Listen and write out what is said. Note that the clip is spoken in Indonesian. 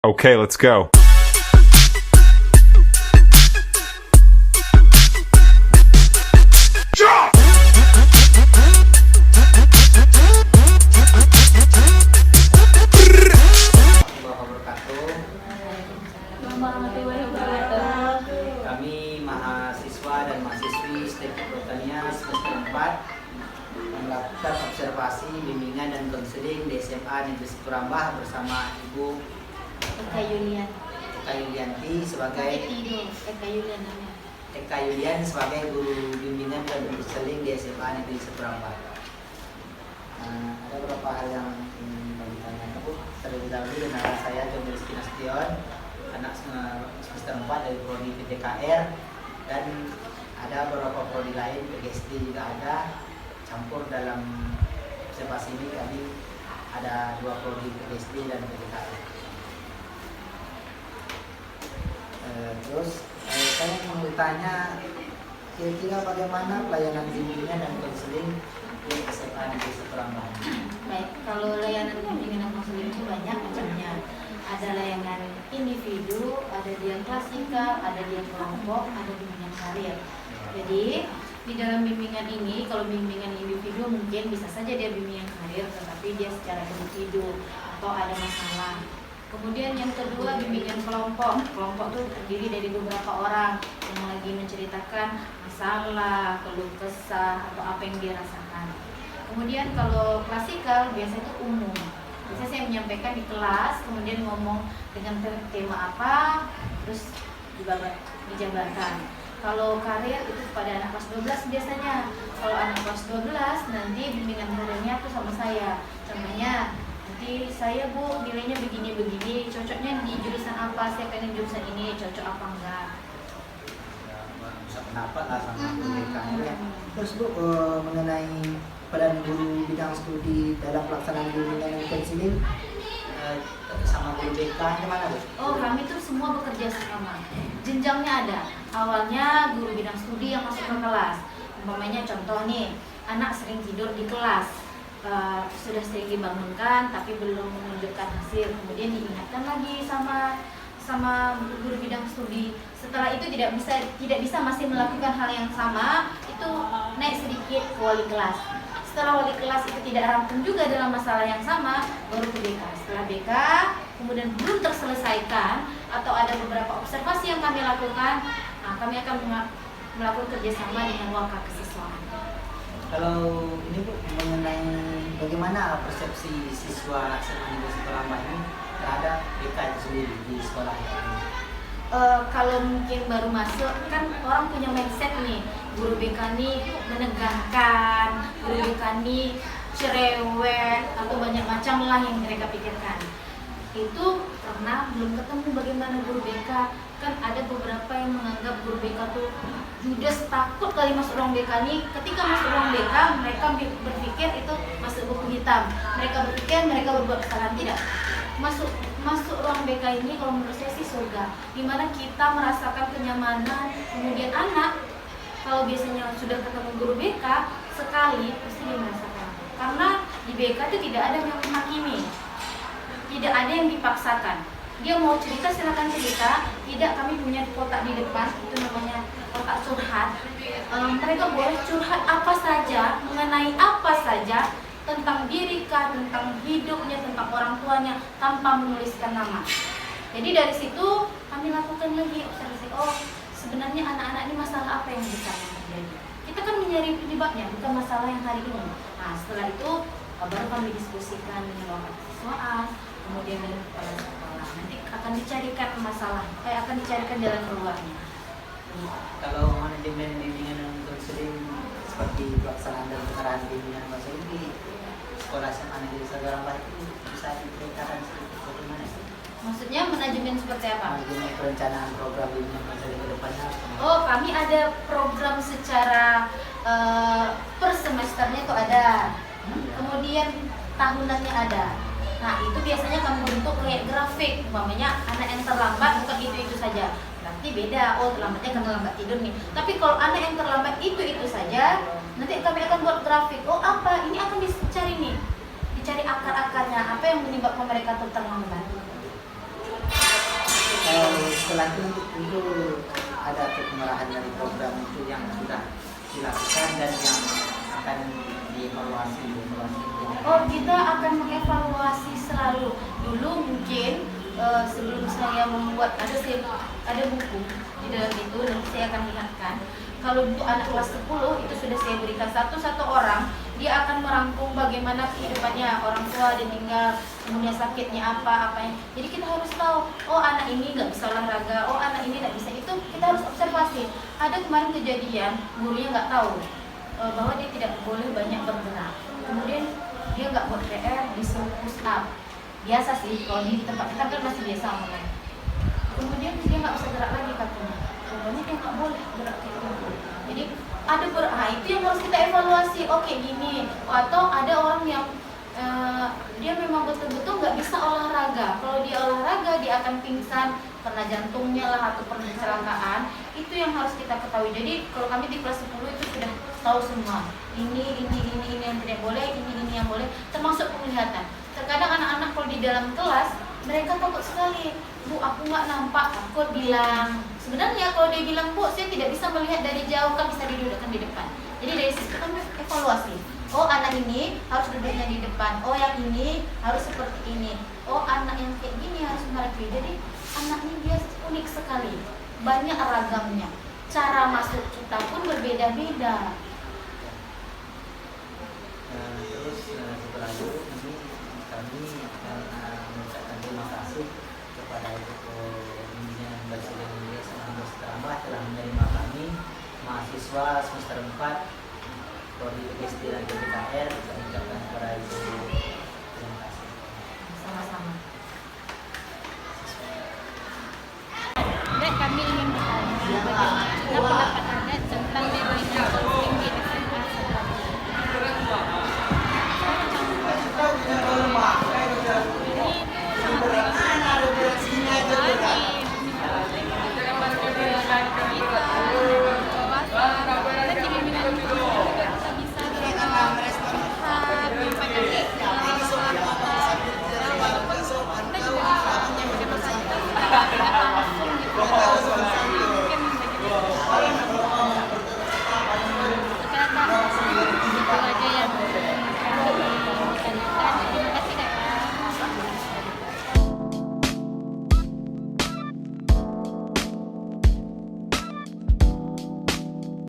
Okay, let's go. Kami mahasiswa dan mahasiswi Teknik Pertanian semester 4 melakukan observasi, bimbingan dan konseling di SMA Negeri Seturambah bersama Ibu Eka Yulian. Eka Yulianti sebagai Eka Yulian namanya. Eka Yulian sebagai guru bimbingan dan konseling di SMA Negeri Seturambah. Ada beberapa hal yang ingin kami tanyakan, Bu. Terlebih dahulu dengan saya John Rizky Nasution, anak semester 4 dari prodi PTKR, dan ada beberapa prodi lain, PGSD juga ada campur dalam observasi ini. Kami ada 2 prodi, PGSD dan PTKR. Terus saya mau bertanya, kira-kira bagaimana pelayanan bimbingan dan konseling di SMA Negeri Seturambah? Baik, kalau layanan bimbingan dan konseling itu banyak macamnya. Ada layanan individu, ada yang klasikal, ada yang kelompok, ada bimbingan karir. Jadi di dalam bimbingan ini, kalau bimbingan individu mungkin bisa saja dia bimbingan karir, tetapi dia secara individu atau ada masalah. Kemudian yang kedua, bimbingan kelompok. Kelompok itu terdiri dari beberapa orang yang lagi menceritakan masalah, keluh kesah, atau apa yang dia rasakan. Kemudian kalau klasikal biasanya itu umum. Biasanya saya menyampaikan di kelas, kemudian ngomong dengan tema apa, terus dijabarkan. Kalau karir itu pada anak kelas 12 biasanya. Kalau anak kelas 12 nanti bimbingan karirnya itu sama saya. Contohnya, nanti saya Bu nilainya begini-begini, cocoknya di jurusan apa, saya pengen jurusan ini, cocok apa enggak. Bisa pendapat lah sama mereka ya. Terus Bu, mengenai peran guru bidang studi dalam pelaksanaan bimbingan dan konseling sama guru BK gimana Bu? Oh, kami tuh semua bekerja sama. Jenjangnya ada. Awalnya guru bidang studi yang masuk ke kelas. Umpamanya contoh nih, anak sering tidur di kelas. Sudah sering dibangunkan tapi belum menunjukkan hasil. Kemudian diingatkan lagi sama guru bidang studi. Setelah itu tidak bisa masih melakukan hal yang sama, itu naik sedikit ke wali kelas. Setelah wali kelas itu tidak rampung juga dalam masalah yang sama, baru ke BK. Setelah BK, kemudian belum terselesaikan atau ada beberapa observasi yang kami lakukan, kami akan melakukan kerjasama dengan wakil kesiswaan. Kalau ini Bu, mengenai bagaimana persepsi siswa SMA Negeri Seturambah ini terhadap BK itu sendiri di sekolah ini? Kalau mungkin baru masuk kan orang punya mindset nih, guru BK ini menegangkan, guru BK ini cerewet atau banyak macam lah yang mereka pikirkan. Itu karena belum ketemu bagaimana guru BK. Kan ada beberapa yang menganggap guru BK tuh judes, takut kali masuk ruang BK ini. Ketika masuk ruang BK, mereka berpikir itu masuk buku hitam. Mereka berpikir mereka berbuat kesalahan. Tidak. Masuk ruang BK ini kalau menurut saya sih surga, dimana kita merasakan kenyamanan. Kemudian anak kalau biasanya sudah ketemu guru BK sekali pasti dia merasakan, karena di BK itu tidak ada yang menghakimi, tidak ada yang dipaksakan. Dia mau cerita silakan cerita, tidak, kami punya kotak di depan itu namanya kotak curhat. Mereka boleh curhat apa saja, mengenai apa saja, tentang diri kah, tentang hidupnya, tentang orang tuanya, tanpa menuliskan nama. Jadi dari situ kami lakukan lagi observasi. Oh, sebenarnya anak-anak ini masalah apa yang besar yang terjadi. Kita kan mencari penyebabnya, bukan masalah yang hari ini. Nah, setelah itu baru kami diskusikan dengan wakil kesiswaan, kemudian dengan kepala sekolah. Nanti akan dicarikan masalah, akan dicarikan jalan keluarnya. Kalau manajemen bimbingan dan konseling seperti pelaksanaan dan pengarahan bimbingan dan konseling di sekolah SMA Negeri Seturambah itu bisa diceritakan sedikit bagaimana sih? Maksudnya manajemen seperti apa? Manajemen perencanaan program bimbingan konseling ke depannya. Oh, kami ada program secara per semesternya itu ada. Kemudian tahunannya ada. Nah, itu biasanya kami bentuk kayak grafik. Umpamanya anak yang terlambat bukan itu saja. Berarti beda. Oh, terlambatnya karena lambat tidur nih. Tapi kalau anak yang terlambat itu saja, nanti kami akan buat grafik. Oh, apa? Ini akan dicari nih. Dicari akar-akarnya. Apa yang menyebabkan mereka terlambat. setelah itu tentu ada kemarahan dari program itu yang sudah dilakukan dan yang akan dievaluasi. Oh, kita akan mengevaluasi selalu. Dulu mungkin sebelum saya membuat ada buku di dalam itu, dan saya akan lihatkan. Kalau untuk anak kelas 10 itu sudah saya berikan satu-satu orang, dia akan merangkum bagaimana kehidupannya, orang tua dia tinggal, kemudian sakitnya apa yang. Jadi kita harus tahu, oh anak ini nggak bisa olahraga, oh anak ini nggak bisa itu, kita harus observasi. Ada kemarin kejadian gurunya nggak tahu bahwa dia tidak boleh banyak bergerak, kemudian dia nggak buat PR, disuruh push up. Biasa sih kalau di tempat kita kan masih biasa ngomong. Kemudian dia nggak bisa gerak lagi katanya, pokoknya dia nggak boleh gerak kayak gitu. Jadi ada itu yang harus kita evaluasi. Oke gini, atau ada orang yang dia memang betul-betul nggak bisa olahraga. Kalau dia olahraga dia akan pingsan karena jantungnya lah atau pernah kecelakaan. Itu yang harus kita ketahui. Jadi kalau kami di kelas 10 itu sudah tahu semua. Ini yang tidak boleh, ini yang boleh, termasuk penglihatan. Terkadang anak-anak kalau di dalam kelas mereka takut sekali. Bu, aku nggak nampak, takut bilang. Sebenarnya kalau dia bilang, Bu, saya tidak bisa melihat dari jauh, kan bisa didudukkan di depan. Jadi dari situ kami evaluasi. Oh, anak ini harus duduknya di depan. Oh, yang ini harus seperti ini. Oh, anak yang kayak gini harus menghadapi. Jadi anak ini dia unik sekali, banyak ragamnya. Cara masuk kita pun berbeda-beda. Terus setelah itu kami akan mengucapkan terima kasih kepada Pimpinan Barsiden India 19 Terlambat telah menerima kami mahasiswa semester 4 Prodi PGSD dan PPKR. Kami ucapkan kepada Ibu